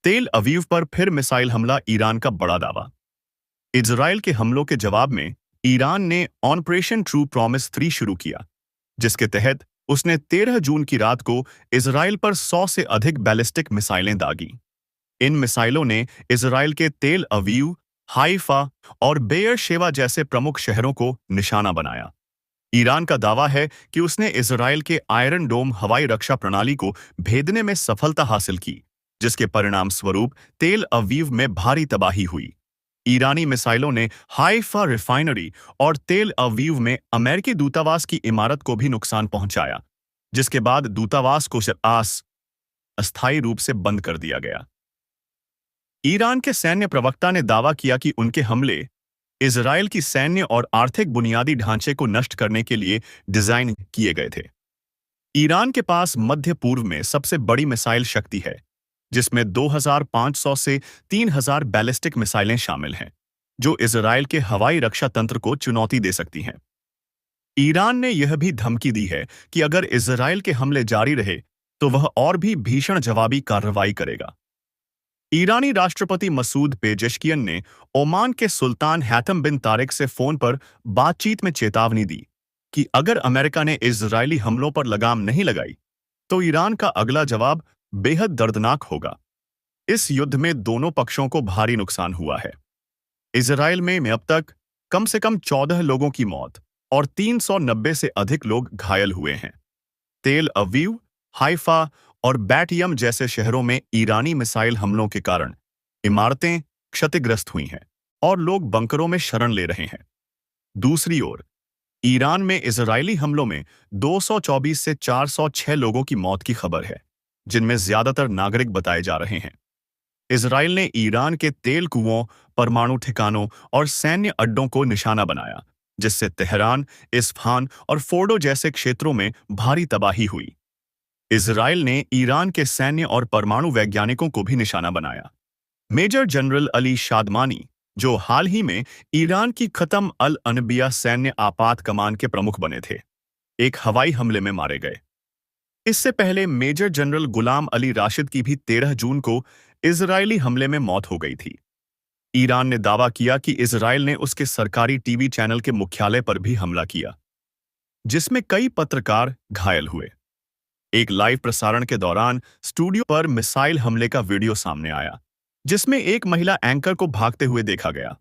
तेल अवीव पर फिर मिसाइल हमला, ईरान का बड़ा दावा। इजराइल के हमलों के जवाब में ईरान ने ऑपरेशन ट्रू प्रॉमिस 3 शुरू किया, जिसके तहत उसने 13 जून की रात को इजराइल पर 100 से अधिक बैलिस्टिक मिसाइलें दागी। इन मिसाइलों ने इजराइल के तेल अवीव, हाइफा और बेयर शेवा जैसे प्रमुख शहरों को निशाना बनाया। ईरान का दावा है कि उसने इजराइल के आयरन डोम हवाई रक्षा प्रणाली को भेदने में सफलता हासिल की, जिसके परिणाम स्वरूप तेल अवीव में भारी तबाही हुई। ईरानी मिसाइलों ने हाइफा रिफाइनरी और तेल अवीव में अमेरिकी दूतावास की इमारत को भी नुकसान पहुंचाया, जिसके बाद दूतावास को अस्थायी रूप से बंद कर दिया गया। ईरान के सैन्य प्रवक्ता ने दावा किया कि उनके हमले इजराइल की सैन्य और आर्थिक बुनियादी ढांचे को नष्ट करने के लिए डिजाइन किए गए थे। ईरान के पास मध्य पूर्व में सबसे बड़ी मिसाइल शक्ति है, जिसमें 2500 से 3000 बैलिस्टिक मिसाइलें शामिल हैं, जो इजराइल के हवाई रक्षा तंत्र को चुनौती दे सकती हैं। ईरान ने यह भी धमकी दी है कि अगर इजराइल के हमले जारी रहे तो वह और भी भीषण जवाबी कार्रवाई करेगा। ईरानी राष्ट्रपति मसूद पेजेश्कियन ने ओमान के सुल्तान हैथम बिन तारिक से फोन पर बातचीत में चेतावनी दी कि अगर अमेरिका ने इजरायली हमलों पर लगाम नहीं लगाई तो ईरान का अगला जवाब बेहद दर्दनाक होगा। इस युद्ध में दोनों पक्षों को भारी नुकसान हुआ है। इजराइल में अब तक कम से कम 14 लोगों की मौत और 390 से अधिक लोग घायल हुए हैं। तेल अवीव, हाइफा और बैटियम जैसे शहरों में ईरानी मिसाइल हमलों के कारण इमारतें क्षतिग्रस्त हुई हैं और लोग बंकरों में शरण ले रहे हैं। दूसरी ओर, ईरान में इजरायली हमलों में 224 से 406 लोगों की मौत की खबर है, जिनमें ज्यादातर नागरिक बताए जा रहे हैं। इजराइल ने ईरान के तेल कुओं, परमाणु ठिकानों और सैन्य अड्डों को निशाना बनाया, जिससे तेहरान, इस्फहान और फोर्डो जैसे क्षेत्रों में भारी तबाही हुई। इजराइल ने ईरान के सैन्य और परमाणु वैज्ञानिकों को भी निशाना बनाया। मेजर जनरल अली शादमानी, जो हाल ही में ईरान की खत्म अल अनबिया सैन्य आपात कमान के प्रमुख बने थे, एक हवाई हमले में मारे गए। इससे पहले मेजर जनरल गुलाम अली राशिद की भी 13 जून को इजरायली हमले में मौत हो गई थी। ईरान ने दावा किया कि इजराइल ने उसके सरकारी टीवी चैनल के मुख्यालय पर भी हमला किया, जिसमें कई पत्रकार घायल हुए। एक लाइव प्रसारण के दौरान स्टूडियो पर मिसाइल हमले का वीडियो सामने आया, जिसमें एक महिला एंकर को भागते हुए देखा गया।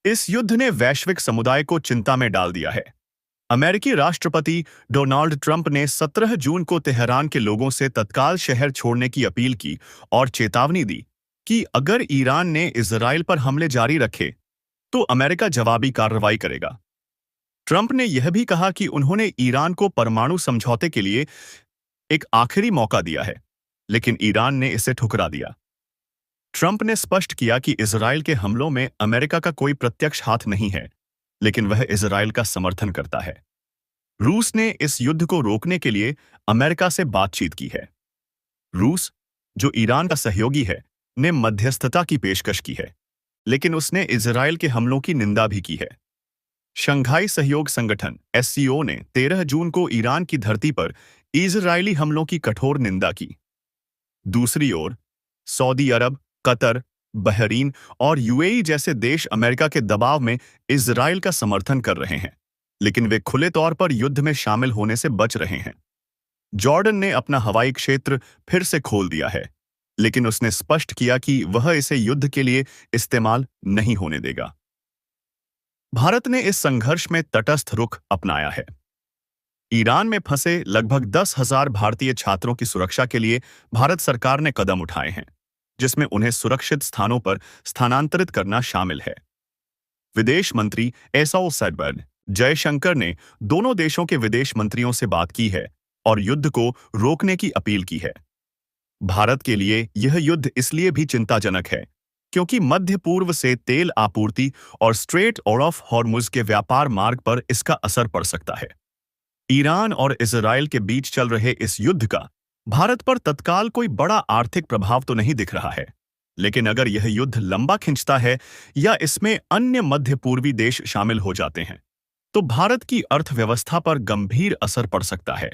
इस युद्ध ने वैश्विक समुदाय को चिंता में डाल दिया है। अमेरिकी राष्ट्रपति डोनाल्ड ट्रंप ने 17 जून को तेहरान के लोगों से तत्काल शहर छोड़ने की अपील की और चेतावनी दी कि अगर ईरान ने इजराइल पर हमले जारी रखे तो अमेरिका जवाबी कार्रवाई करेगा। ट्रंप ने यह भी कहा कि उन्होंने ईरान को परमाणु समझौते के लिए एक आखिरी मौका दिया है, लेकिन ईरान ने इसे ठुकरा दिया। ट्रंप ने स्पष्ट किया कि इजराइल के हमलों में अमेरिका का कोई प्रत्यक्ष हाथ नहीं है, लेकिन वह इजराइल का समर्थन करता है। रूस ने इस युद्ध को रोकने के लिए अमेरिका से बातचीत की है। रूस, जो ईरान का सहयोगी है, ने मध्यस्थता की पेशकश की है, लेकिन उसने इजराइल के हमलों की निंदा भी की है। शंघाई सहयोग संगठन (एससीओ) ने 13 जून को ईरान की धरती पर इजरायली हमलों की कठोर निंदा की। दूसरी ओर, सऊदी अरब, कतर, बहरीन और यूएई जैसे देश अमेरिका के दबाव में इजराइल का समर्थन कर रहे हैं, लेकिन वे खुले तौर पर युद्ध में शामिल होने से बच रहे हैं। जॉर्डन ने अपना हवाई क्षेत्र फिर से खोल दिया है, लेकिन उसने स्पष्ट किया कि वह इसे युद्ध के लिए इस्तेमाल नहीं होने देगा। भारत ने इस संघर्ष में तटस्थ रुख अपनाया है। ईरान में फंसे लगभग 10,000 भारतीय छात्रों की सुरक्षा के लिए भारत सरकार ने कदम उठाए हैं, जिसमें उन्हें सुरक्षित स्थानों पर स्थानांतरित करना शामिल है। विदेश मंत्री एस जयशंकर ने दोनों देशों के विदेश मंत्रियों से बात की है और युद्ध को रोकने की अपील की है। भारत के लिए यह युद्ध इसलिए भी चिंताजनक है क्योंकि मध्य पूर्व से तेल आपूर्ति और स्ट्रेट ऑफ हॉर्मुज के व्यापार मार्ग पर इसका असर पड़ सकता है। ईरान और इजराइल के बीच चल रहे इस युद्ध का भारत पर तत्काल कोई बड़ा आर्थिक प्रभाव तो नहीं दिख रहा है, लेकिन अगर यह युद्ध लंबा खिंचता है या इसमें अन्य मध्य पूर्वी देश शामिल हो जाते हैं, तो भारत की अर्थव्यवस्था पर गंभीर असर पड़ सकता है।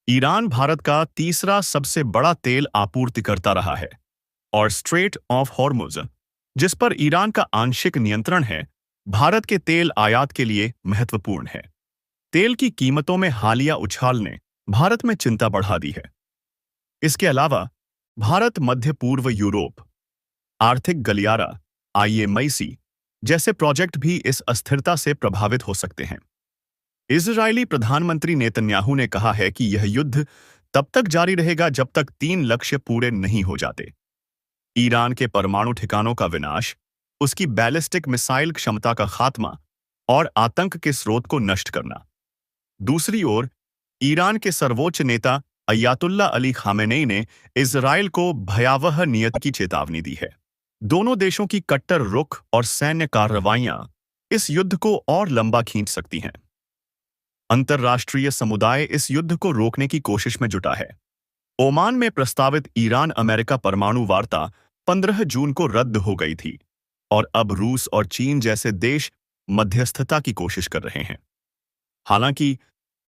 ईरान भारत का तीसरा सबसे बड़ा तेल आपूर्तिकर्ता रहा है, और स्ट्रेट ऑफ हॉर्मुज, जिस पर ईरान का आंशिक नियंत्रण है, भारत के तेल आयात के लिए महत्वपूर्ण है। तेल की कीमतों में हालिया उछाल ने भारत में चिंता बढ़ा दी है। इसके अलावा भारत मध्य पूर्व यूरोप आर्थिक गलियारा IMIC जैसे प्रोजेक्ट भी इस अस्थिरता से प्रभावित हो सकते हैं। इजरायली प्रधानमंत्री नेतन्याहू ने कहा है कि यह युद्ध तब तक जारी रहेगा जब तक 3 लक्ष्य पूरे नहीं हो जाते: ईरान के परमाणु ठिकानों का विनाश, उसकी बैलिस्टिक मिसाइल क्षमता का खात्मा और आतंक के स्रोत को नष्ट करना। दूसरी ओर, ईरान के सर्वोच्च नेता अयातुल्ला अली खामेनेई ने इजरायल को भयावह नियत की चेतावनी दी है। दोनों देशों की कट्टर रुख और सैन्य कार्रवाइयां इस युद्ध को और लंबा खींच सकती हैं। अंतर्राष्ट्रीय समुदाय इस युद्ध को रोकने की कोशिश में जुटा है। ओमान में प्रस्तावित ईरान अमेरिका परमाणु वार्ता 15 जून को रद्द हो गई थी और अब रूस और चीन जैसे देश मध्यस्थता की कोशिश कर रहे हैं। हालांकि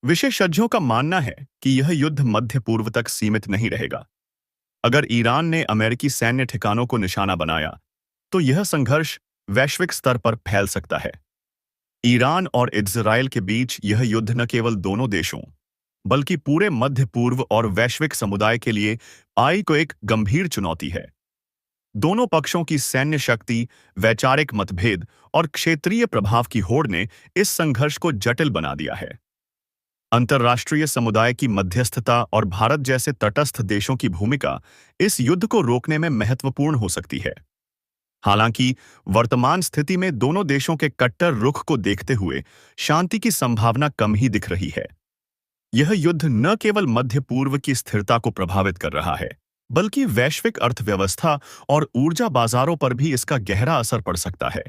विशेषज्ञों का मानना है कि यह युद्ध मध्य पूर्व तक सीमित नहीं रहेगा। अगर ईरान ने अमेरिकी सैन्य ठिकानों को निशाना बनाया, तो यह संघर्ष वैश्विक स्तर पर फैल सकता है। ईरान और इजरायल के बीच यह युद्ध न केवल दोनों देशों, बल्कि पूरे मध्य पूर्व और वैश्विक समुदाय के लिए को एक गंभीर चुनौती है। दोनों पक्षों की सैन्य शक्ति, वैचारिक मतभेद और क्षेत्रीय प्रभाव की होड़ ने इस संघर्ष को जटिल बना दिया है। अंतर्राष्ट्रीय समुदाय की मध्यस्थता और भारत जैसे तटस्थ देशों की भूमिका इस युद्ध को रोकने में महत्वपूर्ण हो सकती है। हालांकि वर्तमान स्थिति में दोनों देशों के कट्टर रुख को देखते हुए शांति की संभावना कम ही दिख रही है। यह युद्ध न केवल मध्य पूर्व की स्थिरता को प्रभावित कर रहा है, बल्कि वैश्विक अर्थव्यवस्था और ऊर्जा बाजारों पर भी इसका गहरा असर पड़ सकता है।